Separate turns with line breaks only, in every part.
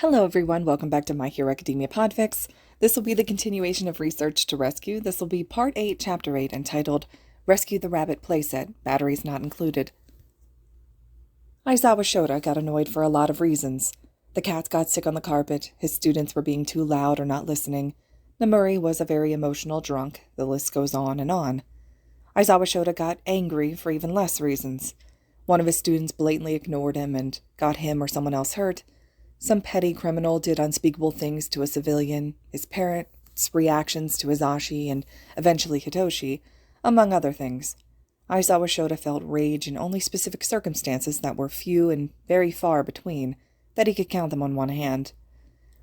Hello everyone, welcome back to My Hero Academia Podfic. This will be the continuation of Research to Rescue. This will be Part 8, Chapter 8, entitled Rescue the Rabbit Playset, Batteries Not Included. Aizawa Shota got annoyed for a lot of reasons. The cats got sick on the carpet, his students were being too loud or not listening, Namuri was a very emotional drunk, the list goes on and on. Aizawa Shota got angry for even less reasons. One of his students blatantly ignored him and got him or someone else hurt. Some petty criminal did unspeakable things to a civilian, his parents' reactions to Hisashi, and eventually Hitoshi, among other things. Aizawa Shota felt rage in only specific circumstances that were few and very far between, that he could count them on one hand.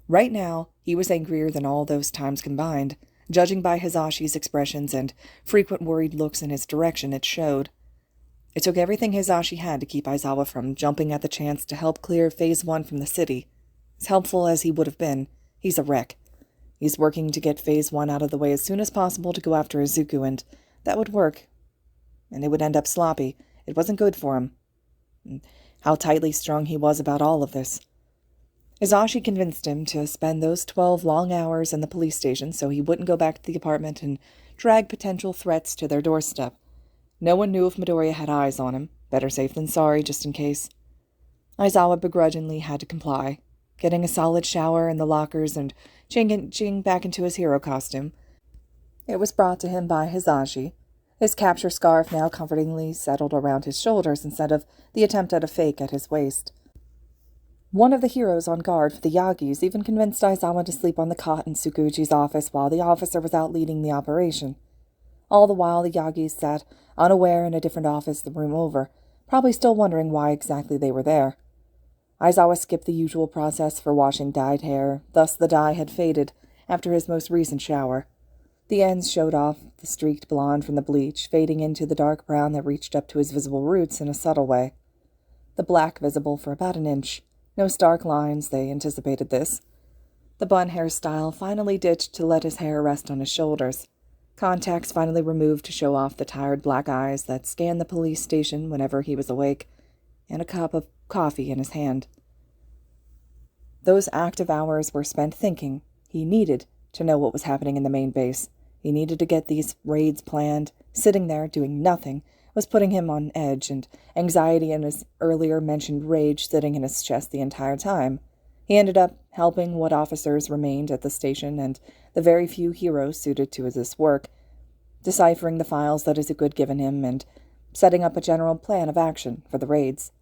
Right now, he was angrier than all those times combined. Judging by Hisashi's expressions and frequent worried looks in his direction, it showed. It took everything Hisashi had to keep Aizawa from jumping at the chance to help clear Phase 1 from the city. As helpful as he would have been, he's a wreck. He's working to get Phase 1 out of the way as soon as possible to go after Izuku, and that would work. And it would end up sloppy. It wasn't good for him. And how tightly strung he was about all of this. Hisashi convinced him to spend those 12 long hours in the police station so he wouldn't go back to the apartment and drag potential threats to their doorstep. No one knew if Midoriya had eyes on him. Better safe than sorry, just in case. Aizawa begrudgingly had to comply, getting a solid shower in the lockers and changing back into his hero costume. It was brought to him by Hisashi, his capture scarf now comfortingly settled around his shoulders instead of the attempt at a fake at his waist. One of the heroes on guard for the Yagis even convinced Aizawa to sleep on the cot in Tsukuchi's office while the officer was out leading the operation. All the while, the Yagis sat unaware in a different office the room over, probably still wondering why exactly they were there. Aizawa skipped the usual process for washing dyed hair, thus the dye had faded after his most recent shower. The ends showed off the streaked blonde from the bleach, fading into the dark brown that reached up to his visible roots in a subtle way. The black visible for about an inch. No stark lines, they anticipated this. The bun hairstyle finally ditched to let his hair rest on his shoulders. Contacts finally removed to show off the tired black eyes that scanned the police station whenever he was awake, and a cup of coffee in his hand. Those active hours were spent thinking. He needed to know what was happening in the main base. He needed to get these raids planned. Sitting there, doing nothing, was putting him on edge, and anxiety and his earlier mentioned rage sitting in his chest the entire time. He ended up helping what officers remained at the station and the very few heroes suited to this work, deciphering the files that Izuku had given him and setting up a general plan of action for the raids.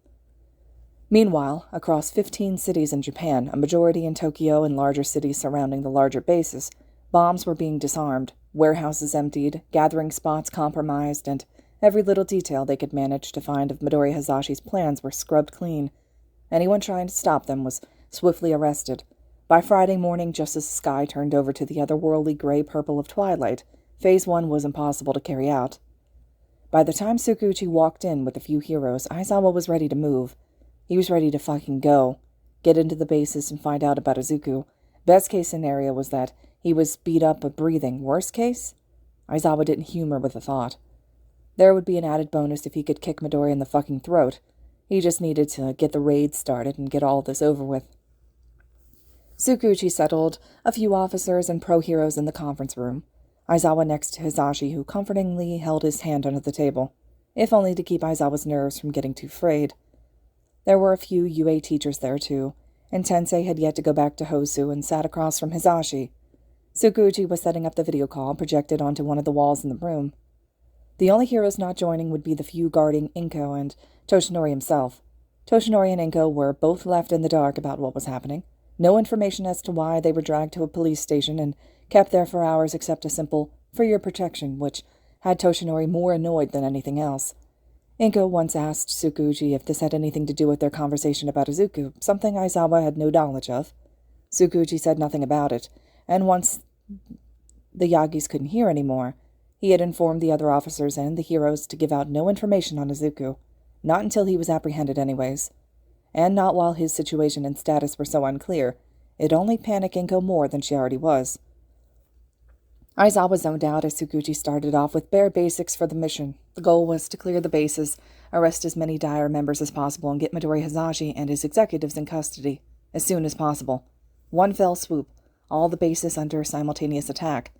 Meanwhile, across 15 cities in Japan, a majority in Tokyo and larger cities surrounding the larger bases, bombs were being disarmed, warehouses emptied, gathering spots compromised, and every little detail they could manage to find of Midoriya Hisashi's plans were scrubbed clean. Anyone trying to stop them was swiftly arrested. By Friday morning, just as the sky turned over to the otherworldly gray-purple of twilight, Phase 1 was impossible to carry out. By the time Tsukuchi walked in with a few heroes, Aizawa was ready to move. He was ready to fucking go. Get into the bases and find out about Izuku. Best case scenario was that he was beat up but breathing. Worst case? Aizawa didn't humor with the thought. There would be an added bonus if he could kick Midoriya in the fucking throat. He just needed to get the raid started and get all this over with. Tsukuchi settled a few officers and pro-heroes in the conference room. Aizawa next to Hisashi, who comfortingly held his hand under the table, if only to keep Aizawa's nerves from getting too frayed. There were a few UA teachers there, too, and Tensei had yet to go back to Hosu and sat across from Hisashi. Tsukuchi was setting up the video call projected onto one of the walls in the room. The only heroes not joining would be the few guarding Inko and Toshinori himself. Toshinori and Inko were both left in the dark about what was happening. No information as to why they were dragged to a police station and kept there for hours except a simple, "for your protection," which had Toshinori more annoyed than anything else. Inko once asked Tsukuchi if this had anything to do with their conversation about Izuku, something Aizawa had no knowledge of. Tsukuchi said nothing about it, and once the Yagis couldn't hear any more, he had informed the other officers and the heroes to give out no information on Izuku, not until he was apprehended anyways. And not while his situation and status were so unclear. It'd only panic Inko more than she already was. Aizawa zoned out as Tsukuchi started off with bare basics for the mission. The goal was to clear the bases, arrest as many dire members as possible, and get Midoriya Hisashi and his executives in custody. as soon as possible. One fell swoop, all the bases under simultaneous attack.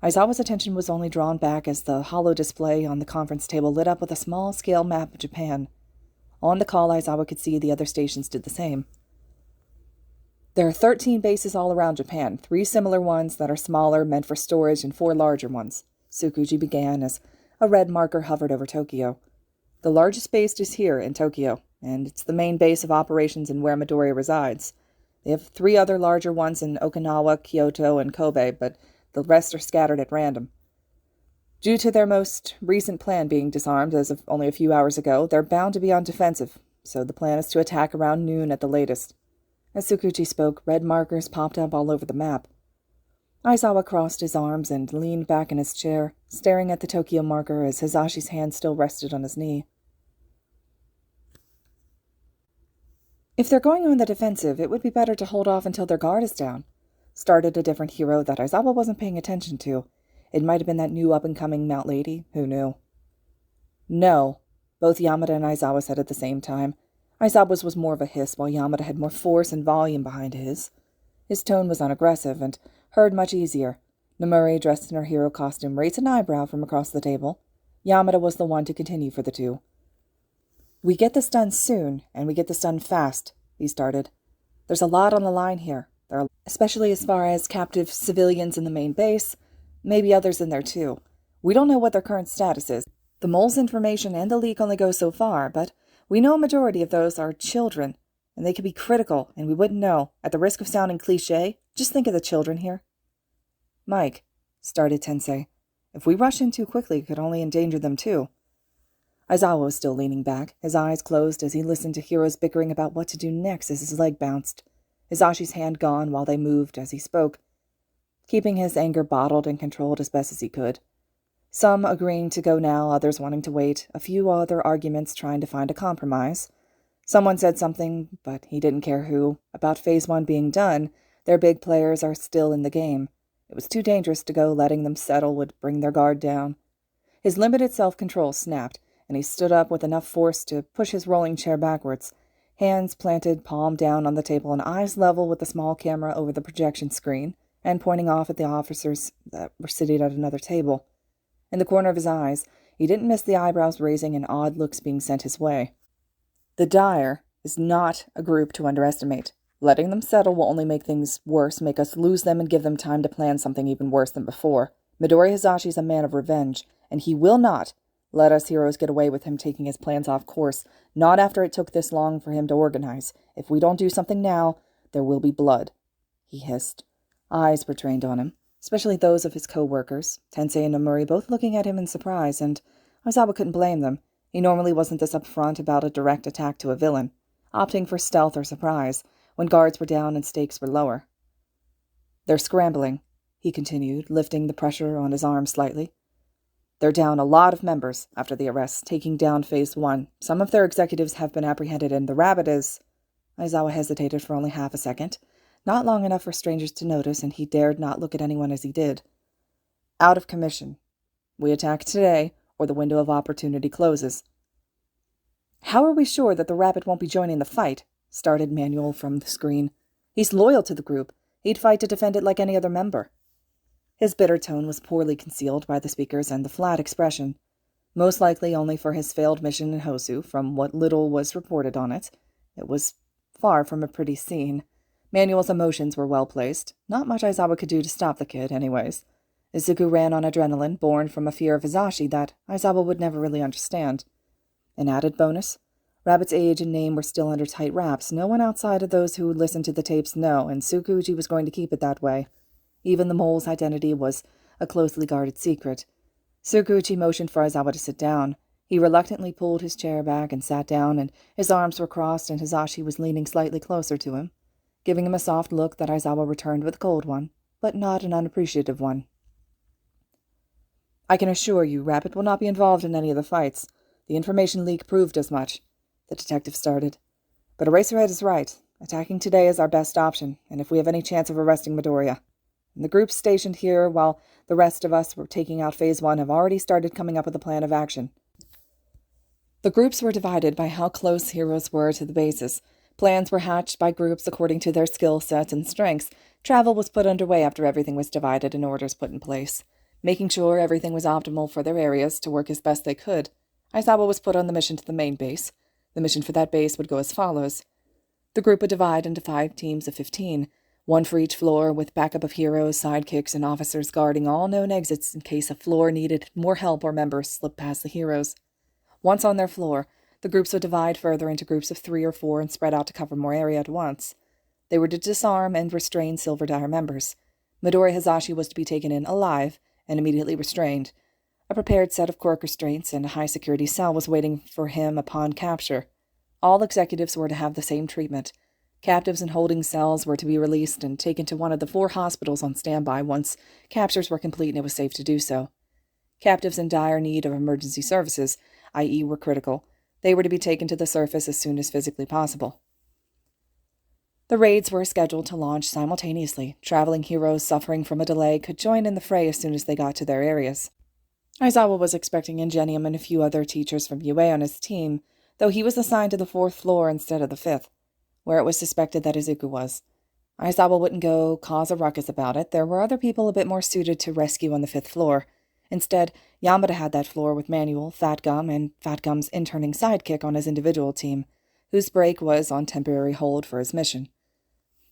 Aizawa's attention was only drawn back as the hollow display on the conference table lit up with a small-scale map of Japan. On the call, Aizawa could see the other stations did the same. There are 13 bases all around Japan, 3 similar ones that are smaller, meant for storage, and 4 larger ones. Tsukuji began as a red marker hovered over Tokyo. The largest base is here in Tokyo, and it's the main base of operations in where Midoriya resides. They have 3 other larger ones in Okinawa, Kyoto, and Kobe, but the rest are scattered at random. Due to their most recent plan being disarmed as of only a few hours ago, they're bound to be on defensive, so the plan is to attack around noon at the latest. As Tsukuji spoke, red markers popped up all over the map. Aizawa crossed his arms and leaned back in his chair, staring at the Tokyo marker as Hisashi's hand still rested on his knee. If they're going on the defensive, it would be better to hold off until their guard is down, started a different hero that Aizawa wasn't paying attention to. It might have been that new up-and-coming Mount Lady, who knew. No, both Yamada and Aizawa said at the same time. Aizawa's was more of a hiss, while Yamada had more force and volume behind his. His tone was unaggressive and heard much easier. Nomuri, dressed in her hero costume, raised an eyebrow from across the table. Yamada was the one to continue for the two. "We get this done soon, and we get this done fast," he started. "There's a lot on the line here. There are, especially as far as captive civilians in the main base, maybe others in there too. We don't know what their current status is. The mole's information and the leak only go so far, but we know a majority of those are children, and they could be critical, and we wouldn't know. At the risk of sounding cliché, just think of the children here." "Mike," started Tensei, "if we rush in too quickly, it could only endanger them too." Aizawa was still leaning back, his eyes closed as he listened to heroes bickering about what to do next as his leg bounced. Hisashi's hand gone while they moved as he spoke, keeping his anger bottled and controlled as best as he could. Some agreeing to go now, others wanting to wait, a few other arguments trying to find a compromise. Someone said something, but he didn't care who, about Phase 1 being done. Their big players are still in the game. It was too dangerous to go letting them settle would bring their guard down. His limited self-control snapped, and he stood up with enough force to push his rolling chair backwards, hands planted palm down on the table and eyes level with the small camera over the projection screen, and pointing off at the officers that were sitting at another table. In the corner of his eyes, he didn't miss the eyebrows raising and odd looks being sent his way. "The Dire is not a group to underestimate. Letting them settle will only make things worse, make us lose them and give them time to plan something even worse than before. Midoriya Hisashi is a man of revenge, and he will not let us heroes get away with him taking his plans off course, not after it took this long for him to organize. If we don't do something now, there will be blood," he hissed. Eyes were trained on him, especially those of his co-workers, Tensei and Nomuri both looking at him in surprise, and Aizawa couldn't blame them. He normally wasn't this upfront about a direct attack to a villain, opting for stealth or surprise when guards were down and stakes were lower. "They're scrambling," he continued, lifting the pressure on his arm slightly. "They're down a lot of members after the arrest, taking down Phase 1. Some of their executives have been apprehended, and the rabbit is—" Aizawa hesitated for only half a second, not long enough for strangers to notice, and he dared not look at anyone as he did. "Out of commission. We attack today, or the window of opportunity closes." "How are we sure that the rabbit won't be joining the fight?" started Manuel from the screen. "He's loyal to the group. He'd fight to defend it like any other member." His bitter tone was poorly concealed by the speakers and the flat expression. Most likely only for his failed mission in Hosu, from what little was reported on it. It was far from a pretty scene. Manuel's emotions were well placed. Not much Aizawa could do to stop the kid, anyways. Izuku ran on adrenaline, born from a fear of Hisashi that Aizawa would never really understand. An added bonus? Rabbit's age and name were still under tight wraps. No one outside of those who listened to the tapes knew, and Tsukuji was going to keep it that way. Even the mole's identity was a closely guarded secret. Tsukuji motioned for Aizawa to sit down. He reluctantly pulled his chair back and sat down, and his arms were crossed, and Hisashi was leaning slightly closer to him, giving him a soft look that Aizawa returned with a cold one, but not an unappreciative one. "I can assure you, Rabbit will not be involved in any of the fights. The information leak proved as much," the detective started. "But Eraserhead is right. Attacking today is our best option, and if we have any chance of arresting Midoriya. And the groups stationed here, while the rest of us were taking out Phase 1, have already started coming up with a plan of action." The groups were divided by how close heroes were to the bases. Plans were hatched by groups according to their skill sets and strengths. Travel was put underway after everything was divided and orders put in place, making sure everything was optimal for their areas to work as best they could. Aizawa was put on the mission to the main base. The mission for that base would go as follows. The group would divide into 5 teams of 15, one for each floor, with backup of heroes, sidekicks, and officers guarding all known exits in case a floor needed more help or members slipped past the heroes. Once on their floor, the groups would divide further into groups of 3 or 4 and spread out to cover more area at once. They were to disarm and restrain Silver Dire members. Midori Hisashi was to be taken in alive and immediately restrained. A prepared set of quirk restraints and a high-security cell was waiting for him upon capture. All executives were to have the same treatment. Captives in holding cells were to be released and taken to one of the 4 hospitals on standby once captures were complete and it was safe to do so. Captives in dire need of emergency services, i.e. were critical, they were to be taken to the surface as soon as physically possible. The raids were scheduled to launch simultaneously. Traveling heroes suffering from a delay could join in the fray as soon as they got to their areas. Aizawa was expecting Ingenium and a few other teachers from UA on his team, though he was assigned to the 4th floor instead of the 5th, where it was suspected that Izuku was. Aizawa wouldn't go cause a ruckus about it. There were other people a bit more suited to rescue on the 5th floor. Instead, Yamada had that floor with Manuel, Fat Gum, and Fat Gum's interning sidekick on his individual team, whose break was on temporary hold for his mission.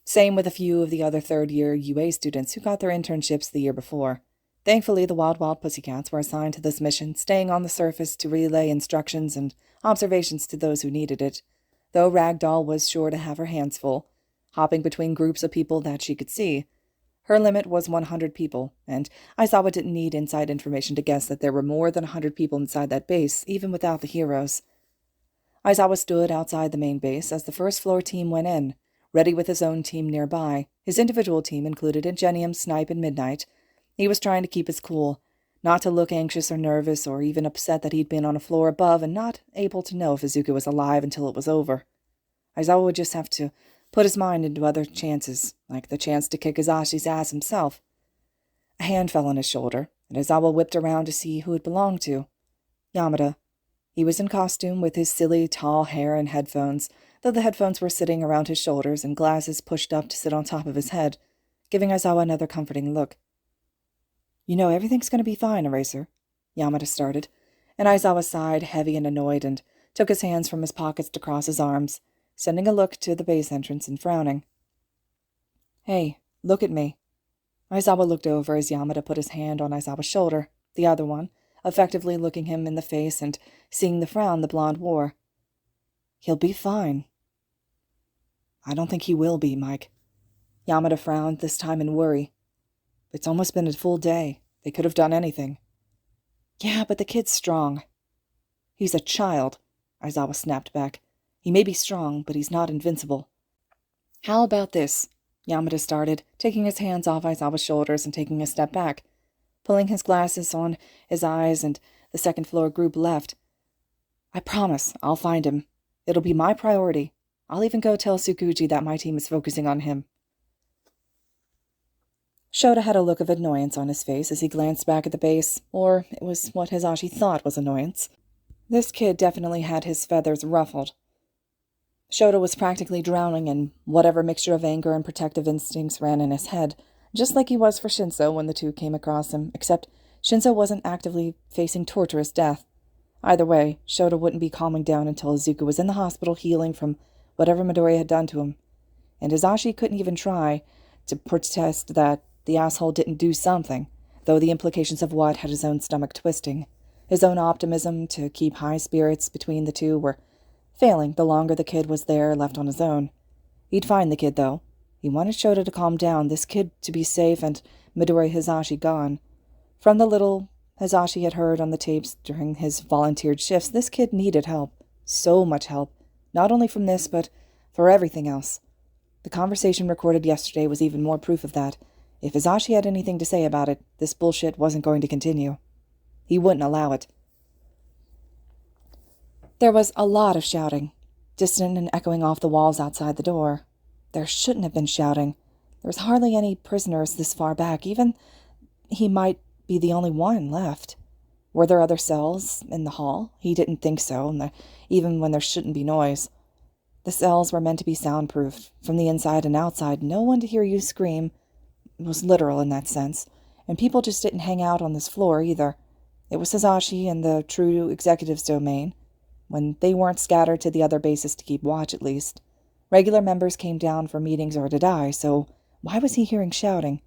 Same with a few of the other third-year UA students who got their internships the year before. Thankfully, the Wild Wild Pussycats were assigned to this mission, staying on the surface to relay instructions and observations to those who needed it, though Ragdoll was sure to have her hands full, hopping between groups of people that she could see. Her limit was 100 people, and Aizawa didn't need inside information to guess that there were more than 100 people inside that base, even without the heroes. Aizawa stood outside the main base as the 1st floor team went in, ready with his own team nearby. His individual team included Ingenium, Snipe, and Midnight. He was trying to keep his cool, not to look anxious or nervous or even upset that he'd been on a floor above and not able to know if Izuku was alive until it was over. Aizawa would just have to put his mind into other chances, like the chance to kick Hisashi's ass himself. A hand fell on his shoulder, and Aizawa whipped around to see who it belonged to. Yamada. He was in costume with his silly, tall hair and headphones, though the headphones were sitting around his shoulders and glasses pushed up to sit on top of his head, giving Aizawa another comforting look. "You know everything's going to be fine, Eraser," Yamada started, and Aizawa sighed, heavy and annoyed, and took his hands from his pockets to cross his arms, sending a look to the base entrance and frowning. "Hey, look at me." Aizawa looked over as Yamada put his hand on Aizawa's shoulder, the other one, effectively looking him in the face and seeing the frown the blonde wore. "He'll be fine." "I don't think he will be, Mike." Yamada frowned, this time in worry. "It's almost been a full day. They could have done anything." "Yeah, but the kid's strong." "He's a child," Aizawa snapped back. "He may be strong, but he's not invincible." "How about this?" Yamada started, taking his hands off Aizawa's shoulders and taking a step back, pulling his glasses on his eyes, and the 2nd floor group left. "I promise I'll find him. It'll be my priority. I'll even go tell Tsukuji that my team is focusing on him." Shota had a look of annoyance on his face as he glanced back at the base, or it was what Hisashi thought was annoyance. This kid definitely had his feathers ruffled. Shota was practically drowning in whatever mixture of anger and protective instincts ran in his head, just like he was for Shinso when the two came across him, except Shinso wasn't actively facing torturous death. Either way, Shota wouldn't be calming down until Izuku was in the hospital healing from whatever Midori had done to him, and Hisashi couldn't even try to protest that the asshole didn't do something, though the implications of what had his own stomach twisting. His own optimism to keep high spirits between the two were failing the longer the kid was there left on his own. He'd find the kid, though. He wanted Shota to calm down, this kid to be safe, and Midori Hisashi gone. From the little Hisashi had heard on the tapes during his volunteered shifts, this kid needed help. So much help. Not only from this, but for everything else. The conversation recorded yesterday was even more proof of that. If Hisashi had anything to say about it, this bullshit wasn't going to continue. He wouldn't allow it. There was a lot of shouting, distant and echoing off the walls outside the door. There shouldn't have been shouting. There was hardly any prisoners this far back. Even he might be the only one left. Were there other cells in the hall? He didn't think so, even when there shouldn't be noise. The cells were meant to be soundproof. From the inside and outside, no one to hear you scream. It was literal in that sense. And people just didn't hang out on this floor either. It was Hisashi and the true executive's domain, when they weren't scattered to the other bases to keep watch at least. Regular members came down for meetings or to die, so why was he hearing shouting?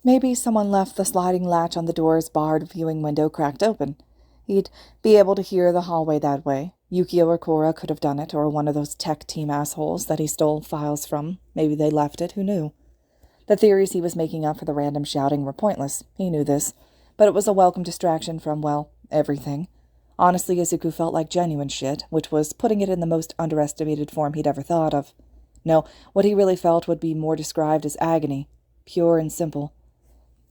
Maybe someone left the sliding latch on the door's barred viewing window cracked open. He'd be able to hear the hallway that way. Yukio or Cora could have done it, or one of those tech team assholes that he stole files from. Maybe they left it, who knew? The theories he was making up for the random shouting were pointless. He knew this. But it was a welcome distraction from, well, everything. Honestly, Izuku felt like genuine shit, which was putting it in the most underestimated form he'd ever thought of. No, what he really felt would be more described as agony, pure and simple.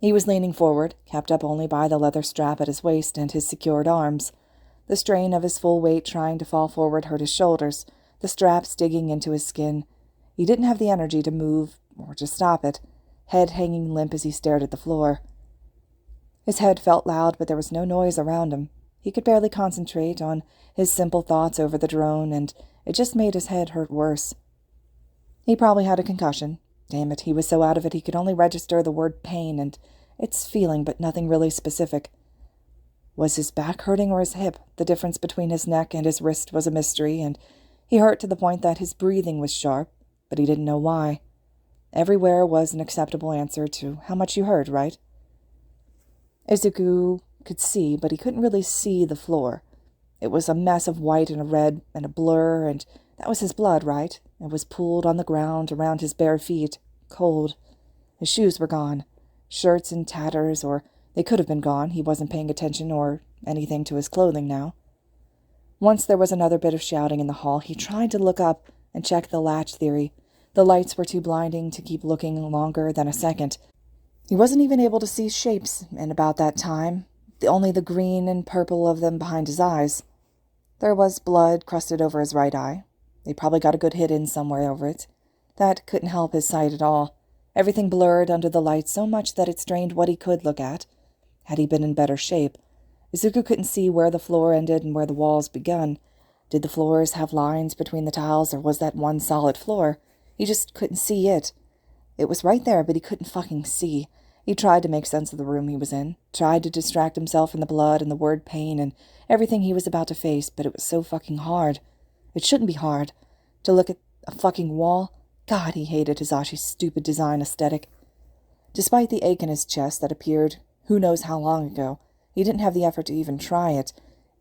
He was leaning forward, kept up only by the leather strap at his waist and his secured arms. The strain of his full weight trying to fall forward hurt his shoulders, the straps digging into his skin. He didn't have the energy to move or to stop it, head hanging limp as he stared at the floor. His head felt loud, but there was no noise around him. He could barely concentrate on his simple thoughts over the drone, and it just made his head hurt worse. He probably had a concussion. Damn it, he was so out of it he could only register the word pain and its feeling, but nothing really specific. Was his back hurting or his hip? The difference between his neck and his wrist was a mystery, and he hurt to the point that his breathing was sharp, but he didn't know why. Everywhere was an acceptable answer to how much you hurt, right? Izuku could see, but he couldn't really see the floor. It was a mess of white and a red and a blur, and that was his blood, right? It was pooled on the ground around his bare feet, cold. His shoes were gone, shirts in tatters, or they could have been gone. He wasn't paying attention or anything to his clothing now. Once there was another bit of shouting in the hall. He tried to look up and check the latch theory. The lights were too blinding to keep looking longer than a second. He wasn't even able to see shapes in about that time, only the green and purple of them behind his eyes. There was blood crusted over his right eye. They probably got a good hit in somewhere over it. That couldn't help his sight at all. Everything blurred under the light so much that it strained what he could look at. Had he been in better shape? Izuku couldn't see where the floor ended and where the walls begun. Did the floors have lines between the tiles, or was that one solid floor? He just couldn't see it. It was right there, but he couldn't fucking see. He tried to make sense of the room he was in, tried to distract himself from the blood and the word pain and everything he was about to face, but it was so fucking hard. It shouldn't be hard. To look at a fucking wall? God, he hated Hisashi's stupid design aesthetic. Despite the ache in his chest that appeared who knows how long ago, he didn't have the effort to even try it.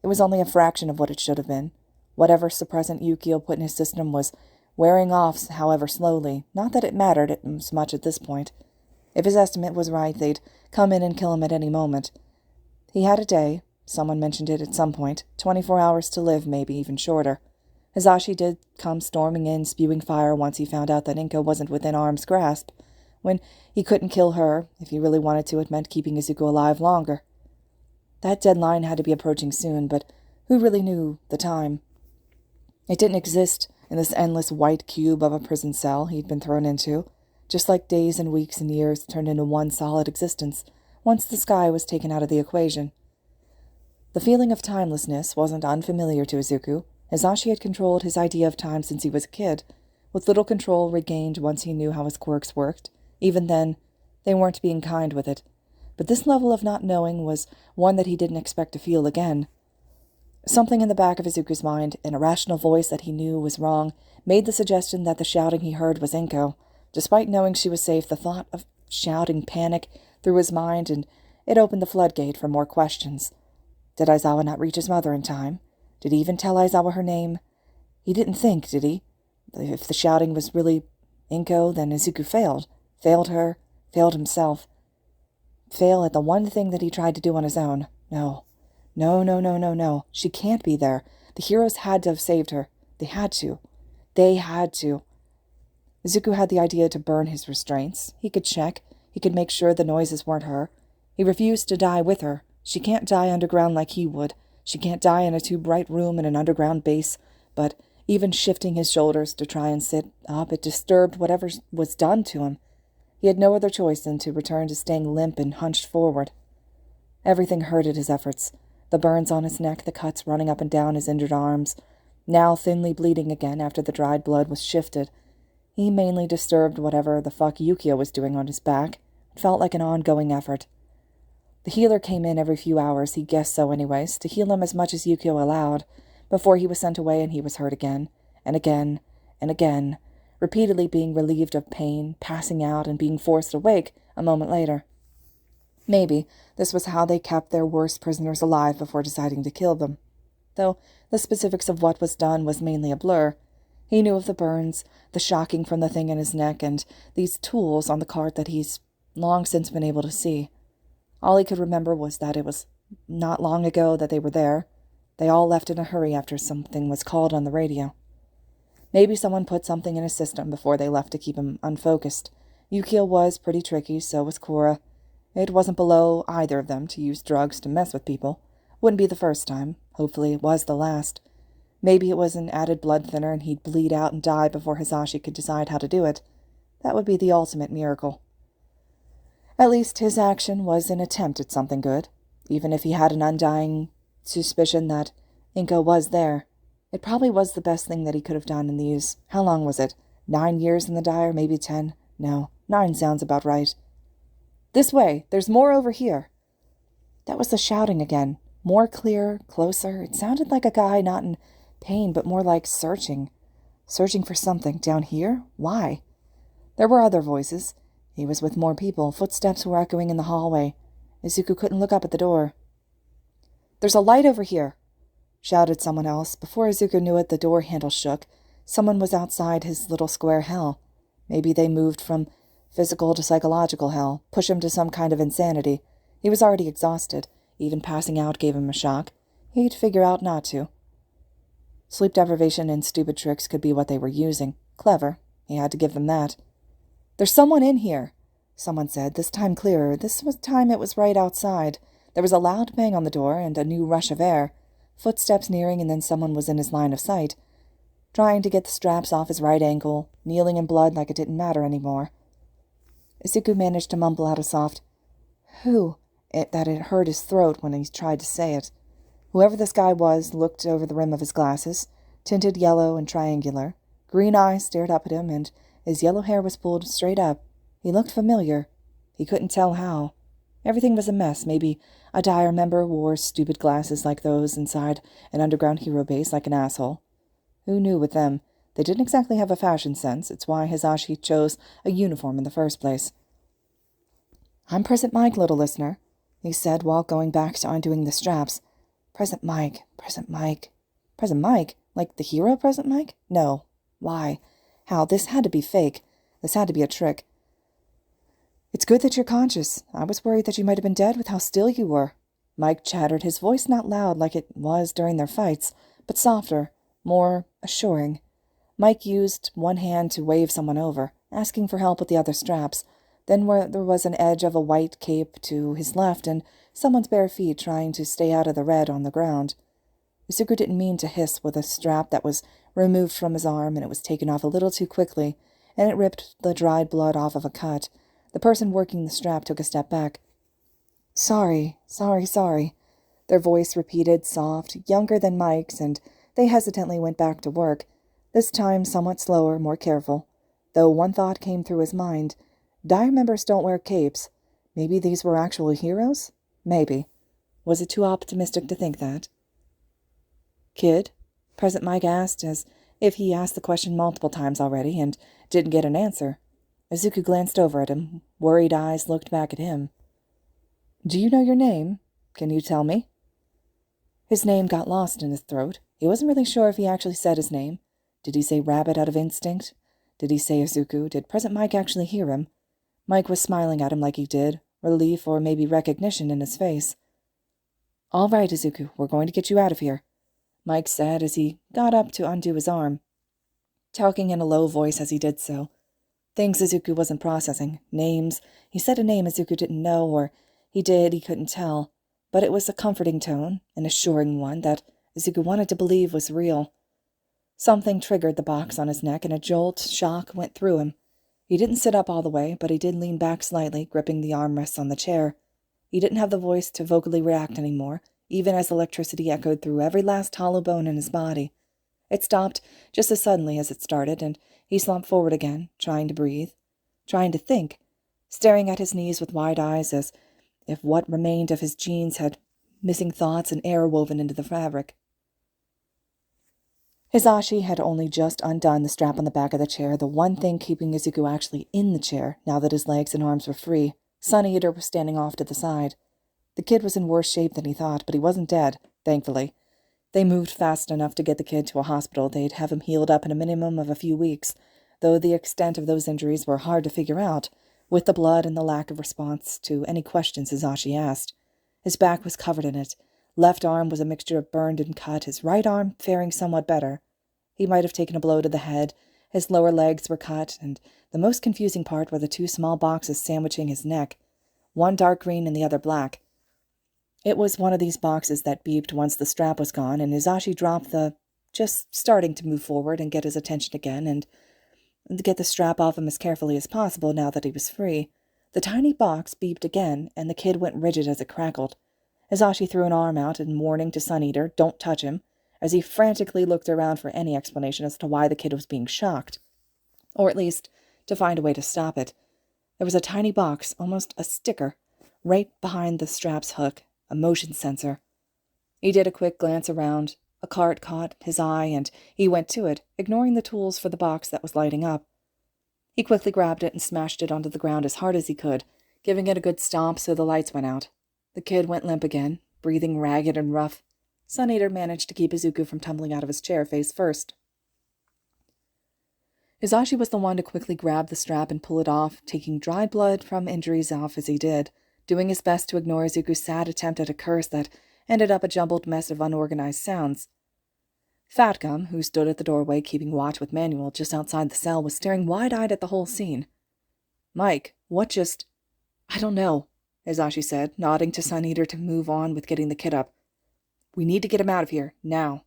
It was only a fraction of what it should have been. Whatever suppressant Yukio put in his system was wearing off, however slowly. Not that it mattered as much at this point. If his estimate was right, they'd come in and kill him at any moment. He had a day, someone mentioned it at some point, 24 hours to live, maybe even shorter. Hisashi did come storming in, spewing fire once he found out that Inko wasn't within arm's grasp. When he couldn't kill her, if he really wanted to, it meant keeping Izuku alive longer. That deadline had to be approaching soon, but who really knew the time? It didn't exist in this endless white cube of a prison cell he'd been thrown into, just like days and weeks and years turned into one solid existence, once the sky was taken out of the equation. The feeling of timelessness wasn't unfamiliar to Izuku. Hisashi had controlled his idea of time since he was a kid, with little control regained once he knew how his quirks worked. Even then, they weren't being kind with it. But this level of not knowing was one that he didn't expect to feel again. Something in the back of Izuku's mind, an irrational voice that he knew was wrong, made the suggestion that the shouting he heard was Inko. Despite knowing she was safe, the thought of shouting panic through his mind, and it opened the floodgate for more questions. Did Aizawa not reach his mother in time? Did he even tell Aizawa her name? He didn't think, did he? If the shouting was really Inko, then Izuku failed. Failed her, failed himself. Fail at the one thing that he tried to do on his own. No. No. She can't be there. The heroes had to have saved her. They had to. Izuku had the idea to burn his restraints. He could check. He could make sure the noises weren't her. He refused to die with her. She can't die underground like he would. She can't die in a too-bright room in an underground base. But even shifting his shoulders to try and sit up, it disturbed whatever was done to him. He had no other choice than to return to staying limp and hunched forward. Everything hurted his efforts. The burns on his neck, the cuts running up and down his injured arms. now thinly bleeding again after the dried blood was shifted. He mainly disturbed whatever the fuck Yukio was doing on his back. It felt like an ongoing effort. The healer came in every few hours, he guessed so anyways, to heal him as much as Yukio allowed, before he was sent away and he was hurt again, and again, and again, repeatedly being relieved of pain, passing out, and being forced awake a moment later. Maybe this was how they kept their worst prisoners alive before deciding to kill them. Though the specifics of what was done was mainly a blur. He knew of the burns, the shocking from the thing in his neck, and these tools on the cart that he's long since been able to see. All he could remember was that it was not long ago that they were there. They all left in a hurry after something was called on the radio. Maybe someone put something in his system before they left to keep him unfocused. Yukio was pretty tricky, so was Cora. It wasn't below either of them to use drugs to mess with people. Wouldn't be the first time. Hopefully it was the last. Maybe it was an added blood thinner and he'd bleed out and die before Hisashi could decide how to do it. That would be the ultimate miracle. At least his action was an attempt at something good, even if he had an undying suspicion that Inko was there. It probably was the best thing that he could have done in these, how long was it? 9 years in the dire, maybe 10? No, 9 sounds about right. This way, there's more over here. That was the shouting again. More clear, closer. It sounded like a guy not in pain, but more like searching. Searching for something. Down here? Why? There were other voices. He was with more people. Footsteps were echoing in the hallway. Izuku couldn't look up at the door. "There's a light over here," shouted someone else. Before Izuku knew it, the door handle shook. Someone was outside his little square hell. Maybe they moved from physical to psychological hell, push him to some kind of insanity. He was already exhausted. Even passing out gave him a shock. He'd figure out not to. Sleep deprivation and stupid tricks could be what they were using. Clever. He had to give them that. "There's someone in here," someone said, this time clearer. This was time it was right outside. There was a loud bang on the door and a new rush of air. Footsteps nearing, and then someone was in his line of sight. Trying to get the straps off his right ankle, kneeling in blood like it didn't matter anymore. Izuku managed to mumble out a soft, "Who?" that it hurt his throat when he tried to say it. Whoever this guy was looked over the rim of his glasses, tinted yellow and triangular. Green eyes stared up at him, and his yellow hair was pulled straight up. He looked familiar. He couldn't tell how. Everything was a mess. Maybe a dire member wore stupid glasses like those inside an underground hero base like an asshole. Who knew with them? They didn't exactly have a fashion sense. It's why Hisashi chose a uniform in the first place. "I'm Present Mike, little listener," he said while going back to undoing the straps. Present Mike, Present Mike. Present Mike? Like the hero Present Mike? No. Why? How? This had to be fake. This had to be a trick. "It's good that you're conscious. I was worried that you might have been dead with how still you were." Mike chattered, his voice not loud like it was during their fights, but softer, more assuring. Mike used one hand to wave someone over, asking for help with the other straps. Then there was an edge of a white cape to his left and someone's bare feet trying to stay out of the red on the ground. Izuku didn't mean to hiss with a strap that was removed from his arm, and it was taken off a little too quickly, and it ripped the dried blood off of a cut. The person working the strap took a step back. Sorry. Their voice repeated, soft, younger than Mike's, and they hesitantly went back to work, this time somewhat slower, more careful. Though one thought came through his mind. Dire members don't wear capes. Maybe these were actual heroes? Maybe. Was it too optimistic to think that? "Kid?" Present Mike asked, as if he asked the question multiple times already and didn't get an answer. Izuku glanced over at him. Worried eyes looked back at him. "Do you know your name? Can you tell me?" His name got lost in his throat. He wasn't really sure if he actually said his name. Did he say Rabbit out of instinct? Did he say Izuku? Did Present Mike actually hear him? Mike was smiling at him like he did, relief or maybe recognition in his face. "All right, Izuku, we're going to get you out of here," Mike said as he got up to undo his arm, talking in a low voice as he did so. Things Izuku wasn't processing. Names. He said a name Izuku didn't know, or he did, he couldn't tell. But it was a comforting tone, an assuring one that Izuku wanted to believe was real. Something triggered the box on his neck, and a shock went through him. He didn't sit up all the way, but he did lean back slightly, gripping the armrests on the chair. He didn't have the voice to vocally react anymore, even as electricity echoed through every last hollow bone in his body. It stopped just as suddenly as it started, and he slumped forward again, trying to breathe, trying to think, staring at his knees with wide eyes as if what remained of his genes had missing thoughts and air woven into the fabric. Hisashi had only just undone the strap on the back of the chair, the one thing keeping Izuku actually in the chair, now that his legs and arms were free. Sun Eater was standing off to the side. The kid was in worse shape than he thought, but he wasn't dead, thankfully. They moved fast enough to get the kid to a hospital. They'd have him healed up in a minimum of a few weeks, though the extent of those injuries were hard to figure out, with the blood and the lack of response to any questions Hisashi asked. His back was covered in it. Left arm was a mixture of burned and cut, his right arm faring somewhat better. He might have taken a blow to the head. His lower legs were cut, and the most confusing part were the two small boxes sandwiching his neck, one dark green and the other black. It was one of these boxes that beeped once the strap was gone, and Hisashi dropped just starting to move forward and get his attention again, and to get the strap off him as carefully as possible now that he was free. The tiny box beeped again, and the kid went rigid as it crackled. Hisashi threw an arm out in warning to Sun Eater, "Don't touch him," as he frantically looked around for any explanation as to why the kid was being shocked, or at least to find a way to stop it. There was a tiny box, almost a sticker, right behind the strap's hook, a motion sensor. He did a quick glance around. A cart caught his eye, and he went to it, ignoring the tools for the box that was lighting up. He quickly grabbed it and smashed it onto the ground as hard as he could, giving it a good stomp so the lights went out. The kid went limp again, breathing ragged and rough. Sun Eater managed to keep Izuku from tumbling out of his chair face first. Hisashi was the one to quickly grab the strap and pull it off, taking dried blood from injuries off as he did, doing his best to ignore Izuku's sad attempt at a curse that ended up a jumbled mess of unorganized sounds. Fat Gum, who stood at the doorway keeping watch with Manuel just outside the cell, was staring wide-eyed at the whole scene. "Mike, what just—" "I don't know," Hisashi said, nodding to Sun Eater to move on with getting the kid up. "We need to get him out of here, now."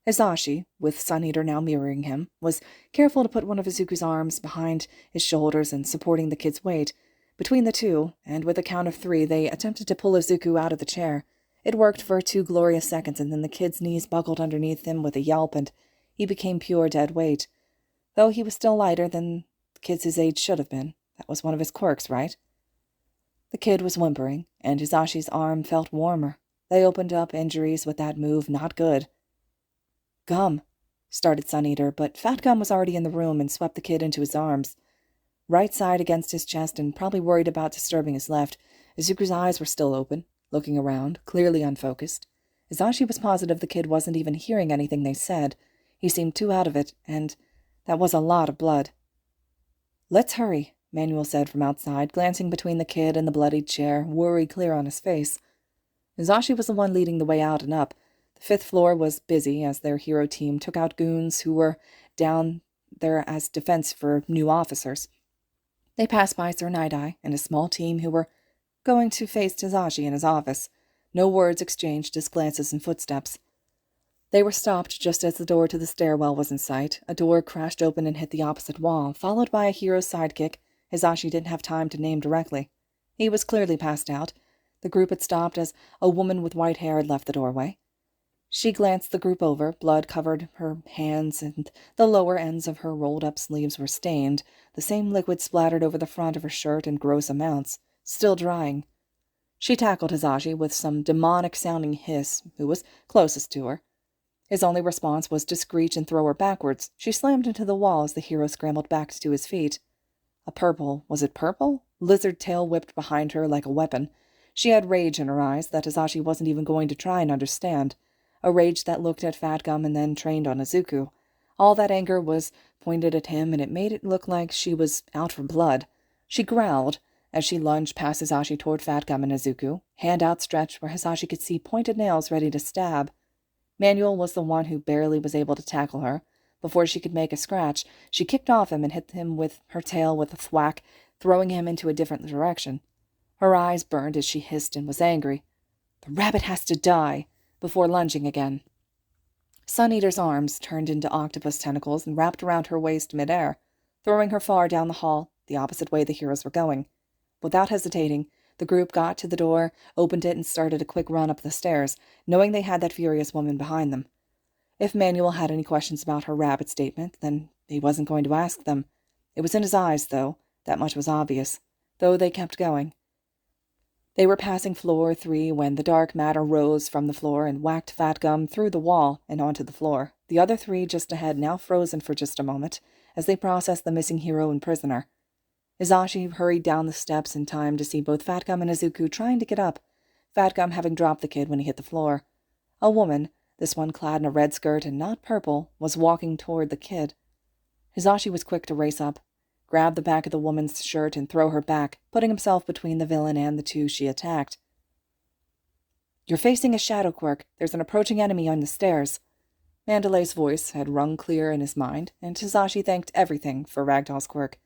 Hisashi, with Sun Eater now mirroring him, was careful to put one of Izuku's arms behind his shoulders and supporting the kid's weight. Between the two, and with a count of 3, they attempted to pull Izuku out of the chair. It worked for 2 glorious seconds, and then the kid's knees buckled underneath him with a yelp, and he became pure dead weight. Though he was still lighter than the kids his age should have been. That was one of his quirks, right? The kid was whimpering, and Hisashi's arm felt warmer. They opened up injuries with that move, not good. "Gum," started Sun Eater, but Fat Gum was already in the room and swept the kid into his arms. Right side against his chest and probably worried about disturbing his left, Izuku's eyes were still open, looking around, clearly unfocused. Hisashi was positive the kid wasn't even hearing anything they said. He seemed too out of it, and that was a lot of blood. "Let's hurry," Manuel said from outside, glancing between the kid and the bloodied chair, worry clear on his face. Hisashi was the one leading the way out and up. The 5th floor was busy as their hero team took out goons who were down there as defense for new officers. They passed by Sir Night-Eye and a small team who were going to face Hisashi in his office. No words exchanged, just glances and footsteps. They were stopped just as the door to the stairwell was in sight. A door crashed open and hit the opposite wall, followed by a hero's sidekick Hisashi didn't have time to name directly. He was clearly passed out. The group had stopped as a woman with white hair had left the doorway. She glanced the group over. Blood covered her hands, and the lower ends of her rolled-up sleeves were stained. The same liquid splattered over the front of her shirt in gross amounts, still drying. She tackled Hisashi with some demonic-sounding hiss, who was closest to her. His only response was to screech and throw her backwards. She slammed into the wall as the hero scrambled back to his feet. A purple, was it purple? Lizard tail whipped behind her like a weapon. She had rage in her eyes that Hisashi wasn't even going to try and understand. A rage that looked at Fat Gum and then trained on Izuku. All that anger was pointed at him, and it made it look like she was out for blood. She growled as she lunged past Hisashi toward Fat Gum and Izuku, hand outstretched where Hisashi could see pointed nails ready to stab. Manuel was the one who barely was able to tackle her. Before she could make a scratch, she kicked off him and hit him with her tail with a thwack, throwing him into a different direction. Her eyes burned as she hissed and was angry. "The rabbit has to die," before lunging again. Sun Eater's arms turned into octopus tentacles and wrapped around her waist midair, throwing her far down the hall, the opposite way the heroes were going. Without hesitating, the group got to the door, opened it, and started a quick run up the stairs, knowing they had that furious woman behind them. If Manuel had any questions about her rabbit statement, then he wasn't going to ask them. It was in his eyes, though. That much was obvious, though they kept going. They were passing floor 3 when the dark matter rose from the floor and whacked Fat Gum through the wall and onto the floor, the other 3 just ahead now frozen for just a moment as they processed the missing hero and prisoner. Hisashi hurried down the steps in time to see both Fat Gum and Izuku trying to get up, Fat Gum having dropped the kid when he hit the floor. A woman, this one clad in a red skirt and not purple, was walking toward the kid. Hisashi was quick to race up, grab the back of the woman's shirt and throw her back, putting himself between the villain and the 2 she attacked. "You're facing a shadow quirk. There's an approaching enemy on the stairs." Mandalay's voice had rung clear in his mind, and Hisashi thanked everything for Ragdoll's quirk,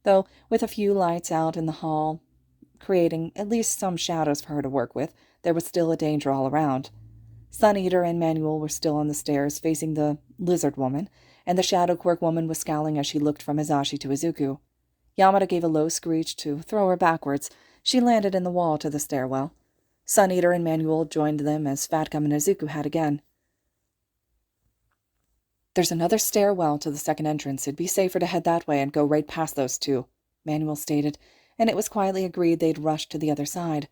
though with a few lights out in the hall, creating at least some shadows for her to work with, there was still a danger all around. Sun Eater and Manuel were still on the stairs facing the lizard woman, and the shadow quirk woman was scowling as she looked from Hisashi to Izuku. Yamada gave a low screech to throw her backwards. She landed in the wall to the stairwell. Sun Eater and Manuel joined them as Fat Gum and Izuku had again. "There's another stairwell to the second entrance. It'd be safer to head that way and go right past those 2, Manuel stated, and it was quietly agreed they'd rush to the other side.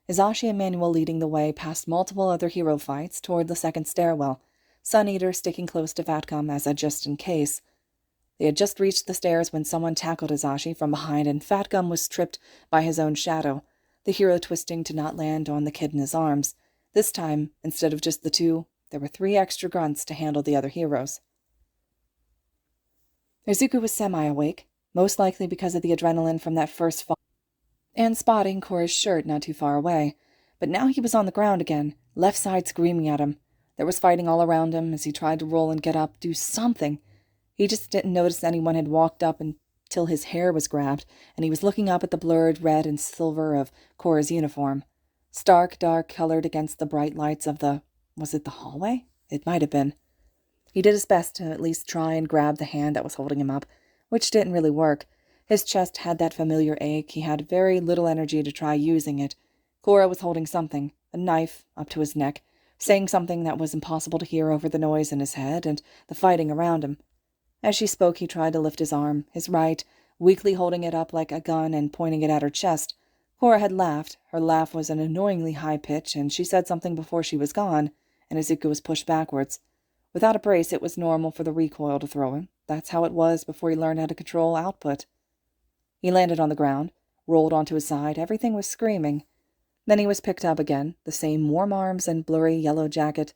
Hisashi and Manuel leading the way past multiple other hero fights toward the second stairwell, Sun Eater sticking close to Fat Gum as a just-in-case. They had just reached the stairs when someone tackled Hisashi from behind, and Fat Gum was tripped by his own shadow, the hero twisting to not land on the kid in his arms. This time, instead of just the 2, there were 3 extra grunts to handle the other heroes. Izuku was semi-awake, most likely because of the adrenaline from that first fall, and spotting Cora's shirt not too far away. But now he was on the ground again, left side screaming at him. There was fighting all around him as he tried to roll and get up, do something. He just didn't notice anyone had walked up until his hair was grabbed, and he was looking up at the blurred red and silver of Cora's uniform. Stark dark colored against the bright lights of was it the hallway? It might have been. He did his best to at least try and grab the hand that was holding him up, which didn't really work. His chest had that familiar ache. He had very little energy to try using it. Cora was holding something, a knife, up to his neck, saying something that was impossible to hear over the noise in his head and the fighting around him. As she spoke, he tried to lift his arm, his right, weakly holding it up like a gun and pointing it at her chest. Cora had laughed. Her laugh was an annoyingly high pitch, and she said something before she was gone, and Izuku was pushed backwards. Without a brace, it was normal for the recoil to throw him. That's how it was before he learned how to control output. He landed on the ground, rolled onto his side. Everything was screaming. Then he was picked up again, the same warm arms and blurry yellow jacket.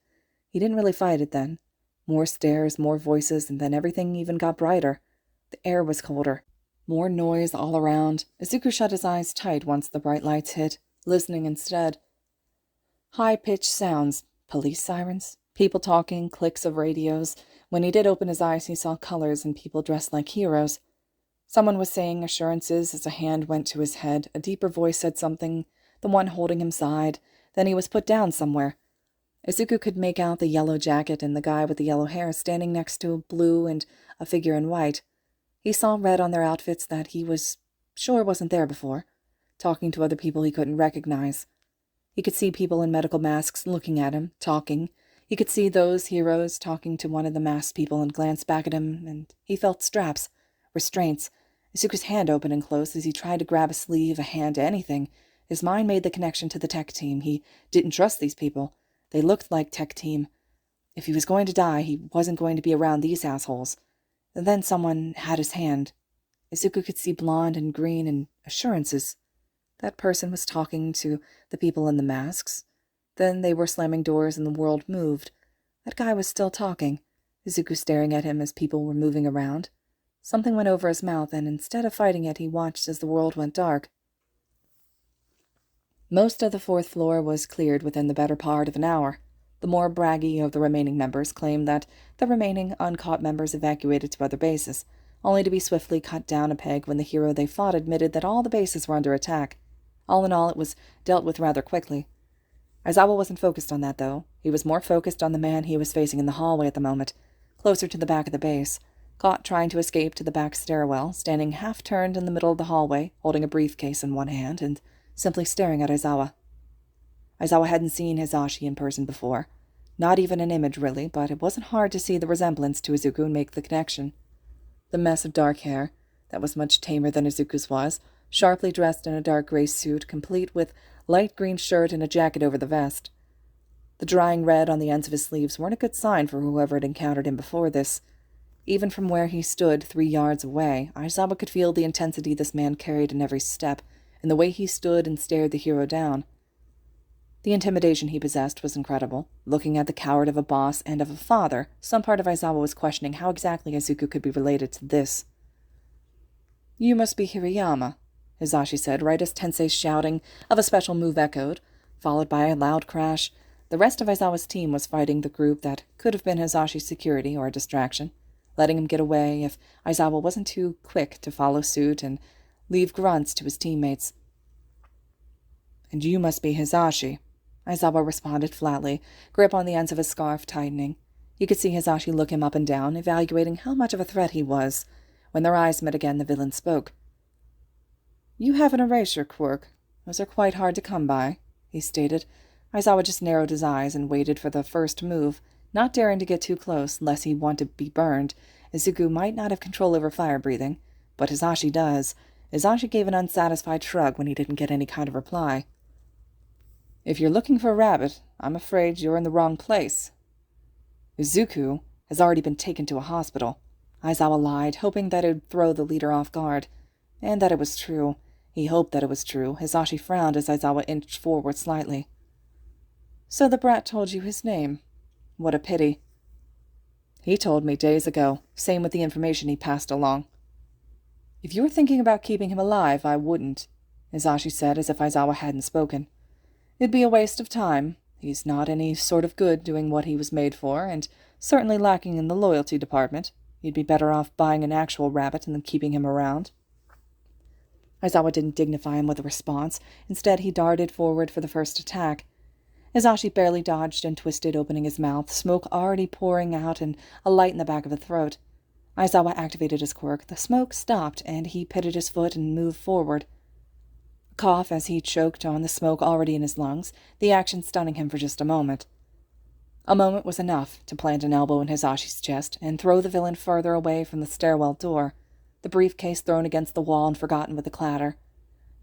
He didn't really fight it then. More stares, more voices, and then everything even got brighter. The air was colder. More noise all around. Izuku shut his eyes tight once the bright lights hit, listening instead. High-pitched sounds, police sirens, people talking, clicks of radios. When he did open his eyes, he saw colors and people dressed like heroes. Someone was saying assurances as a hand went to his head. A deeper voice said something. The one holding him sighed. Then he was put down somewhere. Izuku could make out the yellow jacket and the guy with the yellow hair standing next to a blue and a figure in white. He saw red on their outfits that he was sure wasn't there before, talking to other people he couldn't recognize. He could see people in medical masks looking at him, talking. He could see those heroes talking to one of the masked people and glance back at him, and he felt straps, restraints. Izuku's hand opened and closed as he tried to grab a sleeve, a hand, anything. His mind made the connection to the tech team. He didn't trust these people. They looked like tech team. If he was going to die, he wasn't going to be around these assholes. And then someone had his hand. Izuku could see blonde and green and assurances. That person was talking to the people in the masks. Then they were slamming doors and the world moved. That guy was still talking, Izuku staring at him as people were moving around. Something went over his mouth, and instead of fighting it, he watched as the world went dark. Most of the 4th floor was cleared within the better part of an hour. The more braggy of the remaining members claimed that the remaining uncaught members evacuated to other bases, only to be swiftly cut down a peg when the hero they fought admitted that all the bases were under attack. All in all, it was dealt with rather quickly. Aizawa wasn't focused on that, though. He was more focused on the man he was facing in the hallway at the moment, closer to the back of the base, caught trying to escape to the back stairwell, standing half-turned in the middle of the hallway, holding a briefcase in one hand, and simply staring at Aizawa. Aizawa hadn't seen Hisashi in person before. Not even an image, really, but it wasn't hard to see the resemblance to Izuku and make the connection. The mess of dark hair, that was much tamer than Izuku's was, sharply dressed in a dark gray suit, complete with light green shirt and a jacket over the vest. The drying red on the ends of his sleeves weren't a good sign for whoever had encountered him before this. Even from where he stood 3 yards away, Aizawa could feel the intensity this man carried in every step, and the way he stood and stared the hero down. The intimidation he possessed was incredible. Looking at the coward of a boss and of a father, some part of Aizawa was questioning how exactly Izuku could be related to this. "You must be Hirayama," Hisashi said, right as Tensei's shouting of a special move echoed, followed by a loud crash. The rest of Aizawa's team was fighting the group that could have been Hisashi's security or a distraction, letting him get away if Aizawa wasn't too quick to follow suit and leave grunts to his teammates. "And you must be Hisashi," Aizawa responded flatly, grip on the ends of his scarf tightening. You could see Hisashi look him up and down, evaluating how much of a threat he was. When their eyes met again, the villain spoke. "You have an erasure quirk. Those are quite hard to come by," he stated. Aizawa just narrowed his eyes and waited for the first move, not daring to get too close, lest he want to be burned. Izuku might not have control over fire-breathing, but Hisashi does. Hisashi gave an unsatisfied shrug when he didn't get any kind of reply. "If you're looking for a rabbit, I'm afraid you're in the wrong place." "Izuku has already been taken to a hospital," Aizawa lied, hoping that it would throw the leader off guard. And that it was true. He hoped that it was true. Hisashi frowned as Aizawa inched forward slightly. "So the brat told you his name. What a pity." "He told me days ago. Same with the information he passed along." "If you were thinking about keeping him alive, I wouldn't," Hisashi said, as if Aizawa hadn't spoken. "It'd be a waste of time. He's not any sort of good doing what he was made for, and certainly lacking in the loyalty department. You'd be better off buying an actual rabbit than keeping him around." Aizawa didn't dignify him with a response. Instead, he darted forward for the first attack. Hisashi barely dodged and twisted, opening his mouth, smoke already pouring out and a light in the back of the throat. Aizawa activated his quirk. The smoke stopped, and he pitted his foot and moved forward. A cough as he choked on the smoke already in his lungs, the action stunning him for just a moment. A moment was enough to plant an elbow in Hisashi's chest and throw the villain further away from the stairwell door, the briefcase thrown against the wall and forgotten with a clatter.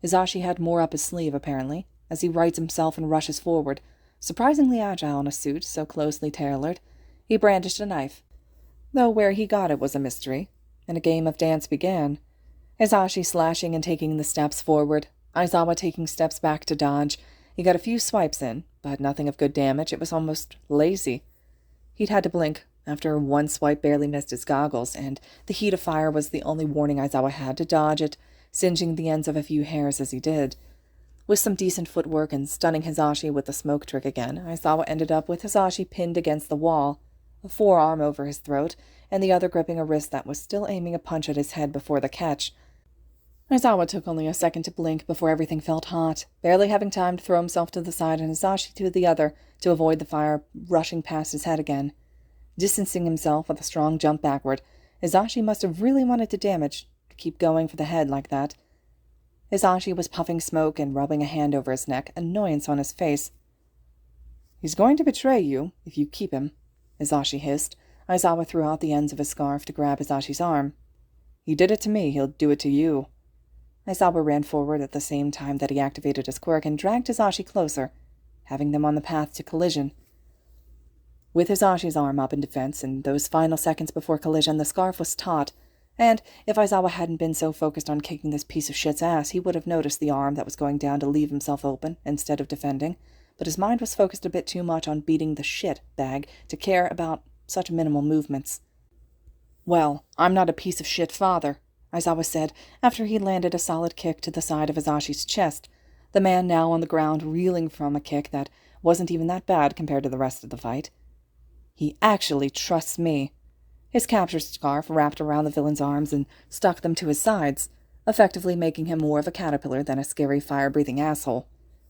Hisashi had more up his sleeve, apparently, as he rights himself and rushes forward, surprisingly agile in a suit so closely tailored. He brandished a knife, though where he got it was a mystery, and a game of dance began. Hisashi slashing and taking the steps forward, Aizawa taking steps back to dodge. He got a few swipes in, but nothing of good damage. It was almost lazy. He'd had to blink. After one swipe barely missed his goggles, and the heat of fire was the only warning Aizawa had to dodge it, singeing the ends of a few hairs as he did. With some decent footwork and stunning Hisashi with the smoke trick again, Aizawa ended up with Hisashi pinned against the wall, a forearm over his throat, and the other gripping a wrist that was still aiming a punch at his head before the catch. Aizawa took only a second to blink before everything felt hot, barely having time to throw himself to the side and Hisashi to the other to avoid the fire rushing past his head again. Distancing himself with a strong jump backward, Hisashi must have really wanted to keep going for the head like that. Hisashi was puffing smoke and rubbing a hand over his neck, annoyance on his face. "He's going to betray you, if you keep him," Hisashi hissed. Aizawa threw out the ends of his scarf to grab Hisashi's arm. "He did it to me, he'll do it to you." Aizawa ran forward at the same time that he activated his quirk and dragged Hisashi closer, having them on the path to collision. With Hisashi's arm up in defense, in those final seconds before collision, the scarf was taut, and if Aizawa hadn't been so focused on kicking this piece of shit's ass, he would have noticed the arm that was going down to leave himself open instead of defending, but his mind was focused a bit too much on beating the shit bag to care about such minimal movements. "Well, I'm not a piece of shit father," Aizawa said, after he landed a solid kick to the side of Hisashi's chest, the man now on the ground reeling from a kick that wasn't even that bad compared to the rest of the fight. "He actually trusts me." His captured scarf wrapped around the villain's arms and stuck them to his sides, effectively making him more of a caterpillar than a scary fire-breathing asshole.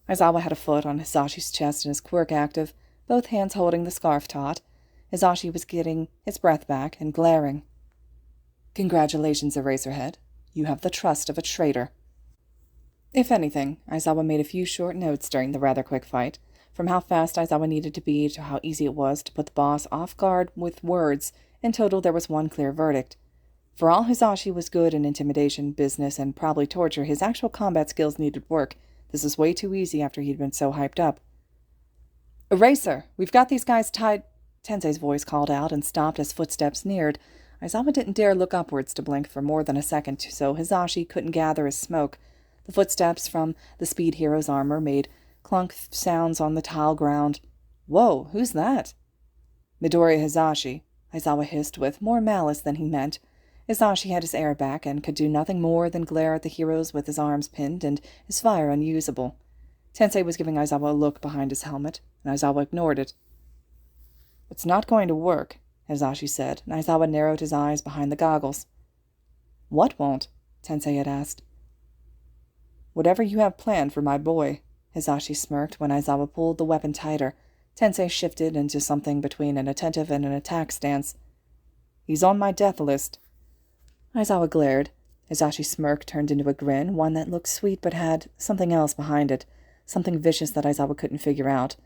Aizawa had a foot on Hisashi's chest and his quirk active, both hands holding the scarf taut. Hisashi was getting his breath back and glaring. "Congratulations, Eraserhead. You have the trust of a traitor." If anything, Aizawa made a few short notes during the rather quick fight. from how fast Aizawa needed to be to how easy it was to put the boss off guard with words. In total, there was one clear verdict. For all Hisashi was good in intimidation, business, and probably torture, his actual combat skills needed work. This was way too easy after he'd been so hyped up. "Eraser, we've got these guys tied," Tensei's voice called out and stopped as footsteps neared. Aizawa didn't dare look upwards to blink for more than a second, so Hisashi couldn't gather his smoke. The footsteps from the speed hero's armor made clunk sounds on the tile ground. "Whoa, who's that?" "Midoriya Hisashi," Aizawa hissed with more malice than he meant. Hisashi had his air back and could do nothing more than glare at the heroes with his arms pinned and his fire unusable. Tensei was giving Aizawa a look behind his helmet, and Aizawa ignored it. "It's not going to work," Hisashi said, and Aizawa narrowed his eyes behind the goggles. "What won't?" Tensei had asked. "Whatever you have planned for my boy," Hisashi smirked when Aizawa pulled the weapon tighter. Tensei shifted into something between an attentive and an attack stance. "He's on my death list." Aizawa glared. Hisashi's smirk turned into a grin, one that looked sweet but had something else behind it, something vicious that Aizawa couldn't figure out.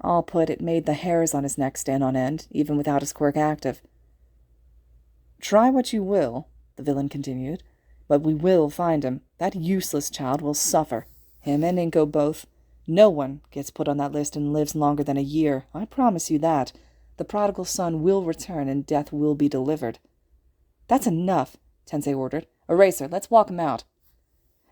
All put, it made the hairs on his neck stand on end, even without his quirk active. "Try what you will," the villain continued, "but we will find him. That useless child will suffer. Him and Inko both. No one gets put on that list and lives longer than a year. I promise you that. The prodigal son will return and death will be delivered." "That's enough," Tensei ordered. "Eraser, let's walk him out."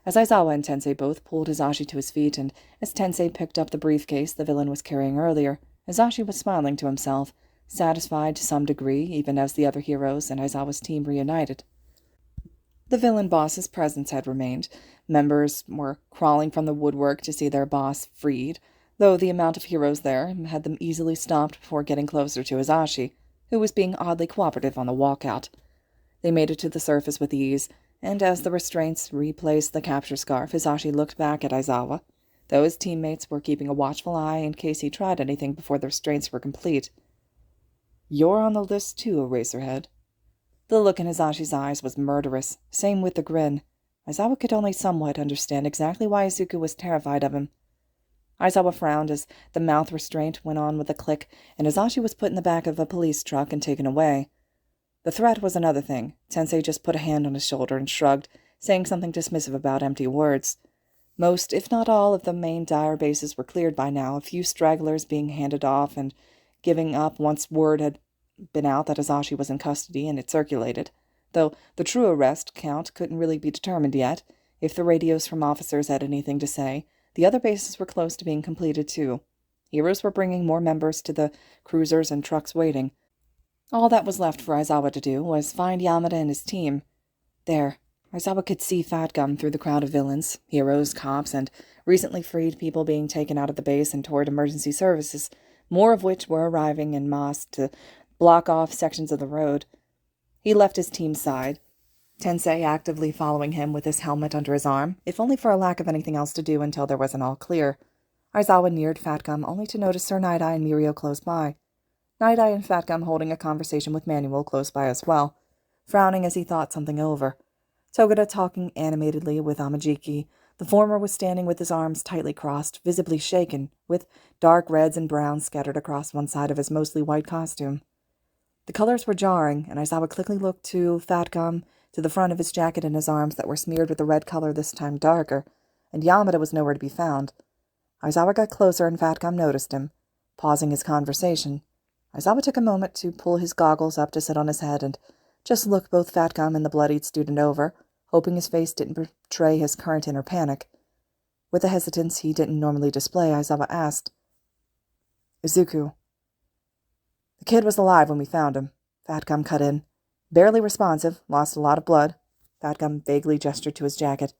As Aizawa and Tensei both pulled Hisashi to his feet, and as Tensei picked up the briefcase the villain was carrying earlier, Hisashi was smiling to himself, satisfied to some degree, even as the other heroes and Aizawa's team reunited. The villain boss's presence had remained. Members were crawling from the woodwork to see their boss freed, though the amount of heroes there had them easily stopped before getting closer to Hisashi, who was being oddly cooperative on the walkout. They made it to the surface with ease, and as the restraints replaced the capture scarf, Hisashi looked back at Aizawa, though his teammates were keeping a watchful eye in case he tried anything before the restraints were complete. "You're on the list too, Eraserhead." The look in Hisashi's eyes was murderous, same with the grin. Aizawa could only somewhat understand exactly why Izuku was terrified of him. Aizawa frowned as the mouth restraint went on with a click, and Hisashi was put in the back of a police truck and taken away. The threat was another thing. Tensei just put a hand on his shoulder and shrugged, saying something dismissive about empty words. Most, if not all, of the main dire bases were cleared by now, a few stragglers being handed off and giving up once word had been out that Hisashi was in custody and it circulated, though the true arrest count couldn't really be determined yet. If the radios from officers had anything to say, the other bases were close to being completed too. Heroes were bringing more members to the cruisers and trucks waiting. All that was left for Aizawa to do was find Yamada and his team. There, Aizawa could see Fat Gum through the crowd of villains, heroes, cops, and recently freed people being taken out of the base and toward emergency services, more of which were arriving en masse to block off sections of the road. He left his team's side, Tensei actively following him with his helmet under his arm, if only for a lack of anything else to do until there was an all clear. Aizawa neared Fat Gum only to notice Sir Night-Eye and Mirio close by. Night-Eye and Fat Gum holding a conversation with Manuel close by as well, frowning as he thought something over. Togeda talking animatedly with Amajiki. The former was standing with his arms tightly crossed, visibly shaken, with dark reds and browns scattered across one side of his mostly white costume. The colors were jarring, and Aizawa quickly looked to Fat Gum, to the front of his jacket and his arms that were smeared with the red color this time darker, and Yamada was nowhere to be found. Aizawa got closer and Fat Gum noticed him, pausing his conversation. Aizawa took a moment to pull his goggles up to sit on his head and just look both Fat Gum and the bloodied student over, hoping his face didn't betray his current inner panic. With a hesitance he didn't normally display, Aizawa asked, "Izuku." "The kid was alive when we found him," Fat Gum cut in. "Barely responsive, lost a lot of blood." Fat Gum vaguely gestured to his jacket.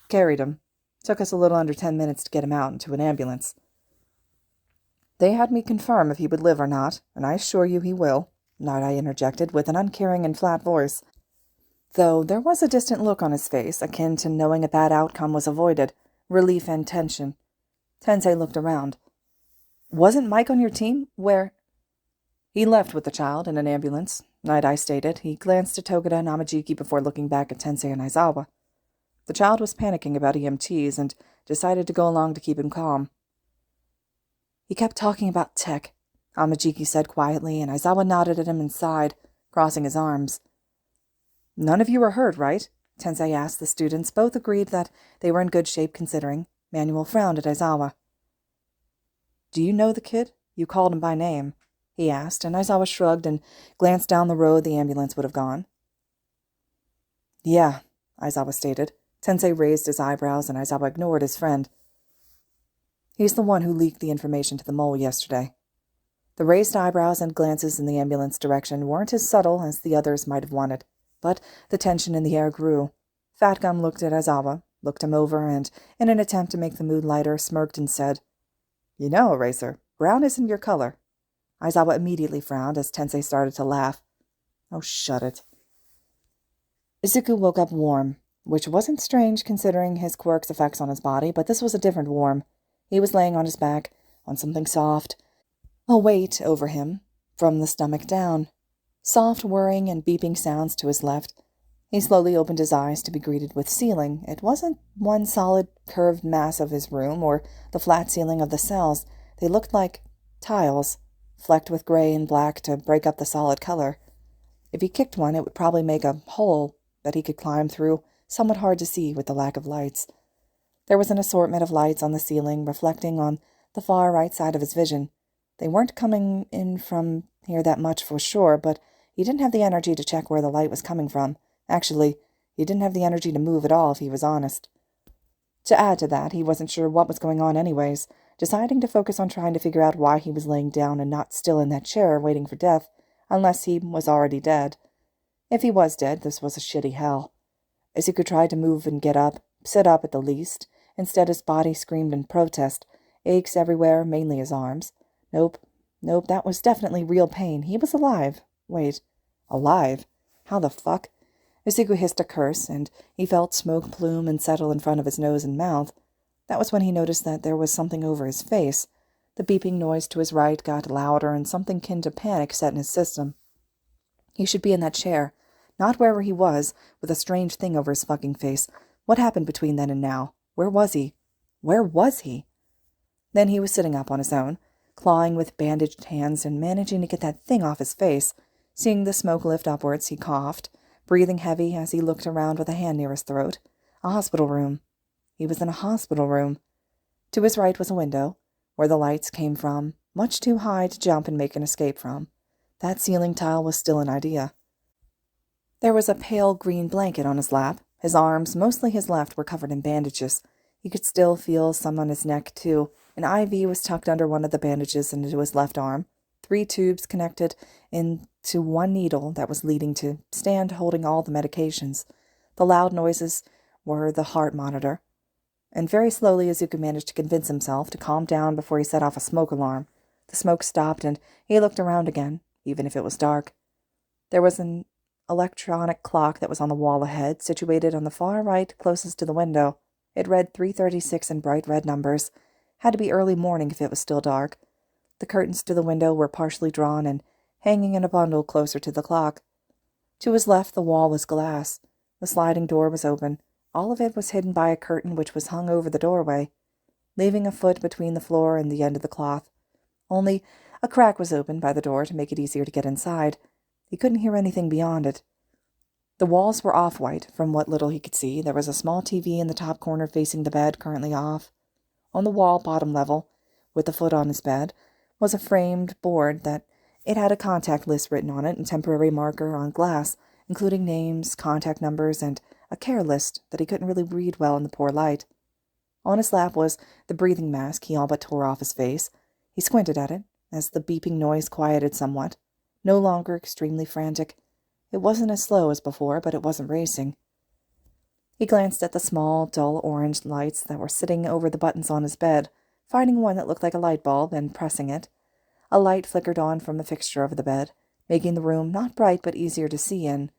"Carried him. Took us a little under 10 minutes to get him out into an ambulance. They had me confirm if he would live or not, and I assure you he will," Night-Eye interjected with an uncaring and flat voice, though there was a distant look on his face, akin to knowing a bad outcome was avoided, relief and tension. Tensei looked around. "Wasn't Mike on your team? Where—" "He left with the child in an ambulance," Night-Eye stated. He glanced at Togeda and Amajiki before looking back at Tensei and Aizawa. "The child was panicking about EMTs and decided to go along to keep him calm." He kept talking about tech, Amajiki said quietly, and Aizawa nodded at him and sighed, crossing his arms. None of you were hurt, right? Tensei asked the students. Both agreed that they were in good shape considering. Manuel frowned at Aizawa. Do you know the kid? You called him by name, he asked, and Aizawa shrugged and glanced down the road the ambulance would have gone. Yeah, Aizawa stated. Tensei raised his eyebrows, and Aizawa ignored his friend. He's the one who leaked the information to the mole yesterday. The raised eyebrows and glances in the ambulance direction weren't as subtle as the others might have wanted, but the tension in the air grew. Fat Gum looked at Aizawa, looked him over, and, in an attempt to make the mood lighter, smirked and said, You know, Eraser, brown isn't your color. Aizawa immediately frowned as Tensei started to laugh. Oh, shut it. Izuku woke up warm, which wasn't strange considering his quirk's effects on his body, but this was a different warm. He was laying on his back, on something soft, a weight over him, from the stomach down. Soft whirring and beeping sounds to his left. He slowly opened his eyes to be greeted with ceiling. It wasn't one solid, curved mass of his room or the flat ceiling of the cells. They looked like tiles, flecked with gray and black to break up the solid color. If he kicked one, it would probably make a hole that he could climb through, somewhat hard to see with the lack of lights. There was an assortment of lights on the ceiling, reflecting on the far right side of his vision. They weren't coming in from here that much for sure, but he didn't have the energy to check where the light was coming from. Actually, he didn't have the energy to move at all, if he was honest. To add to that, he wasn't sure what was going on anyways, deciding to focus on trying to figure out why he was laying down and not still in that chair waiting for death, unless he was already dead. If he was dead, this was a shitty hell. Izuku tried to move and get up, sit up at the least. Instead, his body screamed in protest, aches everywhere, mainly his arms. Nope, that was definitely real pain. He was alive. Wait, alive? How the fuck? Izuku hissed a curse, and he felt smoke plume and settle in front of his nose and mouth. That was when he noticed that there was something over his face. The beeping noise to his right got louder, and something kin to panic set in his system. He should be in that chair, not wherever he was, with a strange thing over his fucking face. What happened between then and now? Where was he? Where was he? Then he was sitting up on his own, clawing with bandaged hands and managing to get that thing off his face. Seeing the smoke lift upwards, he coughed, breathing heavy as he looked around with a hand near his throat. A hospital room. He was in a hospital room. To his right was a window, where the lights came from, much too high to jump and make an escape from. That ceiling tile was still an idea. There was a pale green blanket on his lap. His arms, mostly his left, were covered in bandages. He could still feel some on his neck, too. An IV was tucked under one of the bandages and into his left arm. 3 tubes connected into one needle that was leading to stand holding all the medications. The loud noises were the heart monitor. And very slowly Izuku managed to convince himself to calm down before he set off a smoke alarm. The smoke stopped, and he looked around again, even if it was dark. There was an electronic clock that was on the wall ahead, situated on the far right closest to the window. It read 3:36 in bright red numbers. Had to be early morning if it was still dark. The curtains to the window were partially drawn and hanging in a bundle closer to the clock. To his left the wall was glass. The sliding door was open. All of it was hidden by a curtain which was hung over the doorway, leaving a foot between the floor and the end of the cloth. Only a crack was opened by the door to make it easier to get inside. He couldn't hear anything beyond it. The walls were off-white, from what little he could see. There was a small TV in the top corner facing the bed, currently off. On the wall, bottom level, with the foot on his bed, was a framed board that it had a contact list written on it and temporary marker on glass, including names, contact numbers, and a care list that he couldn't really read well in the poor light. On his lap was the breathing mask he all but tore off his face. He squinted at it, as the beeping noise quieted somewhat. No longer extremely frantic. It wasn't as slow as before, but it wasn't racing. He glanced at the small, dull orange lights that were sitting over the buttons on his bed, finding one that looked like a light bulb and pressing it. A light flickered on from a fixture over the bed, making the room not bright but easier to see in.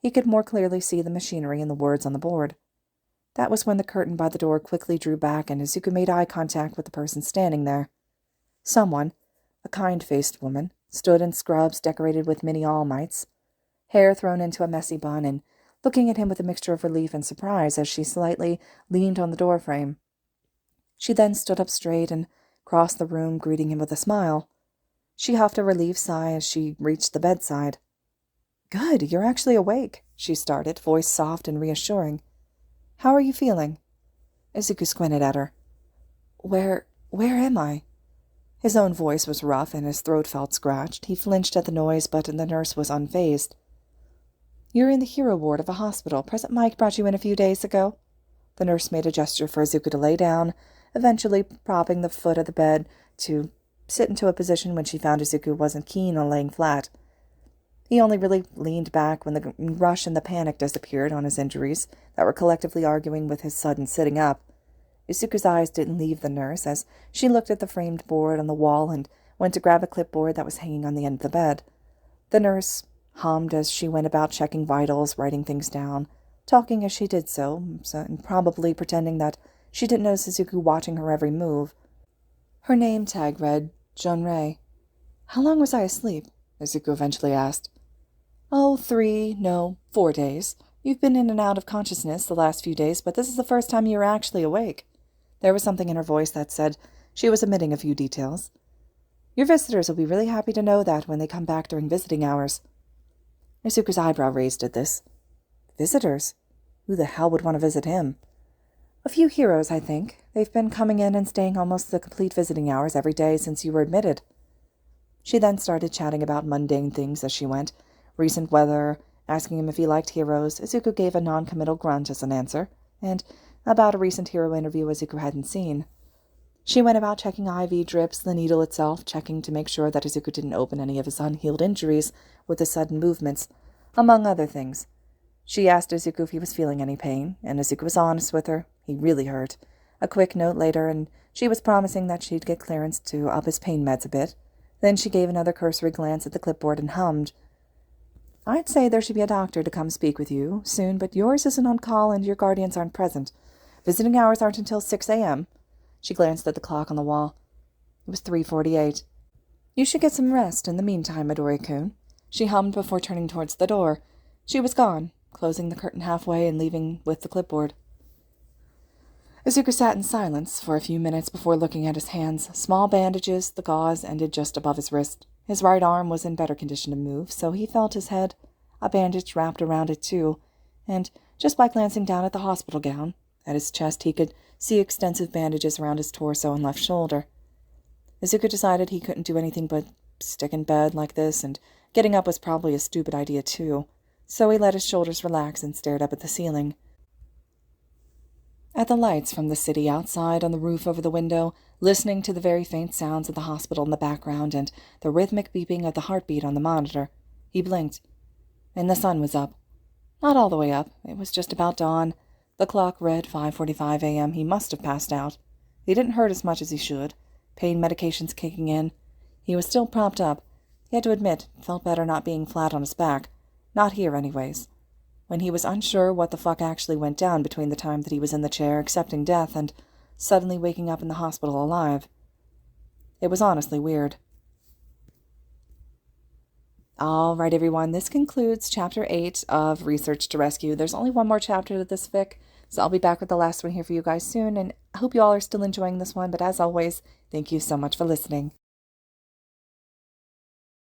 He could more clearly see the machinery and the words on the board. That was when the curtain by the door quickly drew back and Izuku made eye contact with the person standing there. Someone, a kind-faced woman, stood in scrubs decorated with mini all-mites, hair thrown into a messy bun, and looking at him with a mixture of relief and surprise as she slightly leaned on the doorframe. She then stood up straight and crossed the room, greeting him with a smile. She huffed a relieved sigh as she reached the bedside. "Good, you're actually awake," she started, voice soft and reassuring. "How are you feeling?" Izuku squinted at her. Where am I?" His own voice was rough and his throat felt scratched. He flinched at the noise, but the nurse was unfazed. "You're in the hero ward of a hospital. President Mike brought you in a few days ago." The nurse made a gesture for Izuku to lay down, eventually propping the foot of the bed to sit into a position when she found Izuku wasn't keen on laying flat. He only really leaned back when the rush and the panic disappeared on his injuries that were collectively arguing with his sudden sitting up. Izuku's eyes didn't leave the nurse as she looked at the framed board on the wall and went to grab a clipboard that was hanging on the end of the bed. The nurse hummed as she went about checking vitals, writing things down, talking as she did so, and probably pretending that she didn't notice Izuku watching her every move. Her name tag read Junrei. "How long was I asleep?" Izuku eventually asked. "Oh, 4 days. You've been in and out of consciousness the last few days, but this is the first time you were actually awake." There was something in her voice that said she was omitting a few details. "Your visitors will be really happy to know that when they come back during visiting hours." Izuku's eyebrow raised at this. "Visitors? Who the hell would want to visit him?" "A few heroes, I think. They've been coming in and staying almost the complete visiting hours every day since you were admitted." She then started chatting about mundane things as she went, recent weather, asking him if he liked heroes. Izuku gave a non-committal grunt as an answer, and about a recent hero interview Izuku hadn't seen. She went about checking IV drips, the needle itself, checking to make sure that Izuku didn't open any of his unhealed injuries with his sudden movements, among other things. She asked Izuku if he was feeling any pain, and Izuku was honest with her. He really hurt. A quick note later, and she was promising that she'd get clearance to up his pain meds a bit. Then she gave another cursory glance at the clipboard and hummed. "I'd say there should be a doctor to come speak with you soon, but yours isn't on call and your guardians aren't present. Visiting hours aren't until 6 a.m. She glanced at the clock on the wall. It was 3:48. "You should get some rest in the meantime, Midori-kun," she hummed before turning towards the door. She was gone, closing the curtain halfway and leaving with the clipboard. Izuku sat in silence for a few minutes before looking at his hands. Small bandages, the gauze ended just above his wrist. His right arm was in better condition to move, so he felt his head, a bandage wrapped around it too, and just by glancing down at the hospital gown, at his chest he could see extensive bandages around his torso and left shoulder. Izuku decided he couldn't do anything but stick in bed like this, and getting up was probably a stupid idea too, so he let his shoulders relax and stared up at the ceiling. At the lights from the city outside on the roof over the window, listening to the very faint sounds of the hospital in the background and the rhythmic beeping of the heartbeat on the monitor, he blinked, and the sun was up. Not all the way up. It was just about dawn. The clock read 5:45 a.m. He must have passed out. He didn't hurt as much as he should. Pain medications kicking in. He was still propped up. He had to admit, it felt better not being flat on his back. Not here, anyways. When he was unsure what the fuck actually went down between the time that he was in the chair accepting death and suddenly waking up in the hospital alive. It was honestly weird. All right, everyone, this concludes Chapter 8 of Research to Rescue. There's only one more chapter to this fic, so I'll be back with the last one here for you guys soon, and I hope you all are still enjoying this one, but as always, thank you so much for listening.